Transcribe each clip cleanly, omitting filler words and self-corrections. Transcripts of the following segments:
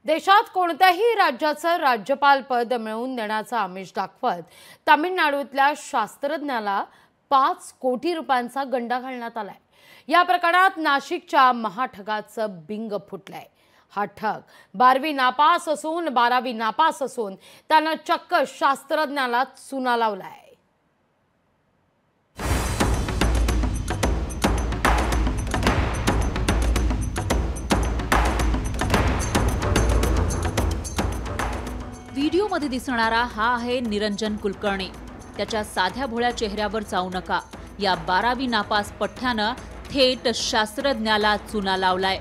देशात कोणत्याही राज्याचं राज्यपालपद मिळवून देण्याचं आमिष दाखवत तामिळनाडूतल्या शास्त्रज्ञाला 5 कोटी रुपयांचा गंडा घालण्यात आलाय। या प्रकरणात नाशिकच्या महाठगाचं बिंग फुटलंय। हा ठग 12वी नापास असून त्यानं चक्क शास्त्रज्ञाला चुना लावलाय। व्हिडिओमध्ये दिसणारा हा आहे निरंजन कुलकर्णी। त्याच्या साध्या भोळ्या चेहऱ्यावर जाऊ नका। या 12वी नापास पठ्ठ्यानं थेट शास्त्रज्ञाला चुना लावलाय।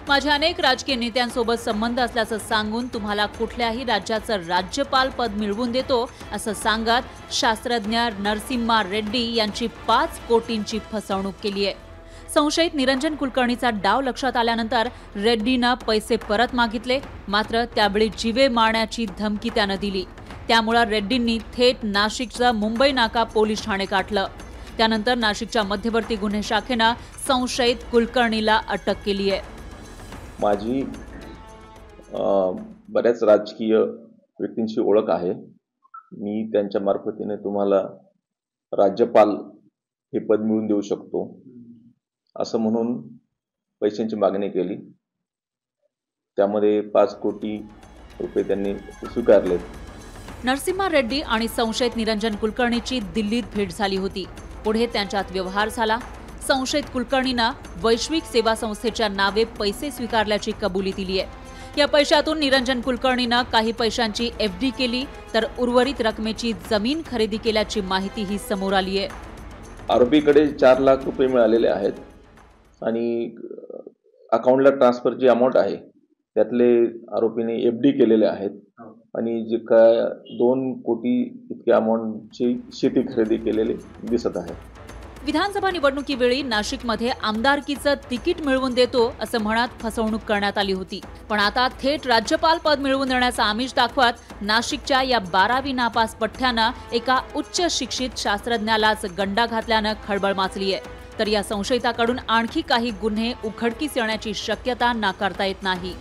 माझ्या अनेक राजकीय नेत्यांसोबत संबंध असल्याचं सांगून तुम्हाला कुठल्याही राज्याचं राज्यपाल पद मिळवून देतो असं सांगत शास्त्रज्ञ नरसिम्हा रेड्डी यांची 5 कोटींची फसवणूक केली आहे। संशयित निरंजन कुलकर्णीचा डाव लक्षात आल्यानंतर रेड्डीनं पैसे परत मागितले, मात्र त्यावेळी जीवे मारण्याची धमकी त्यानं दिली। त्यामुळे रेड्डींनी थेट नाशिकचं मुंबई नाका पोलीस ठाणे गाठलं। त्यानंतर नाशिकच्या मध्यवर्ती गुन्हे शाखेनं संशयित कुलकर्णीला अटक केली आहे। माझी बऱ्याच राजकीय व्यक्तींची ओळख आहे। मी त्यांच्या मार्फतीने तुम्हाला राज्यपाल हे पद मिळवून देऊ शकतो असं म्हणून पैशांची मागणी केली। त्यामध्ये 5 कोटी रुपये त्यांनी स्वीकारलेत। नरसिम्हा रेड्डी आणि संशयित निरंजन कुलकर्णीची दिल्लीत भेट झाली होती। पुढे त्यांच्यात व्यवहार झाला। संशयित कुलकर्णीनं वैश्विक सेवा संस्थेच्या नावे पैसे स्वीकारल्याची कबुली दिली आहे। या पैशातून निरंजन कुलकर्णीनं काही पैशांची एफडी केली, तर उर्वरित रकमेची जमीन खरेदी केल्याची माहितीही समोर आली आहे। आरोपीकडे 4 लाख रुपये मिळालेले आहेत आणि अकाउंटला ट्रान्सफरची अमाउंट आहे त्यातले आरोपीने एफडी केलेले आहेत आणि जे काय 2 कोटी इतक्या अमाउंटची शेती खरेदी केलेली दिसत आहे। विधानसभा निवडणुकीवेळी नाशिकमध्ये आमदारकीचं तिकीट मिळवून देतो असं म्हणत फसवणूक करण्यात आली होती। पण आता थेट राज्यपाल पद मिळवून देण्याचा आमिष दाखवत नाशिकच्या या 12वी नापास पठ्ठ्यानं एका उच्च शिक्षित शास्त्रज्ञालाच गंडा घातल्यानं खळबळ माजली आहे। तर या संशयिताकडून आणखी काही गुन्हे उघडकीस येण्याची शक्यता नाकारता येत नाही।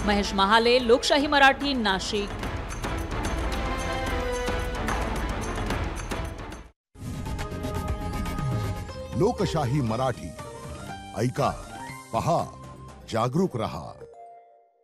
महेश महाले, लोकशाही मराठी, नाशिक। लोकशाही मराठी ऐका, पहा, जागरूक रहा।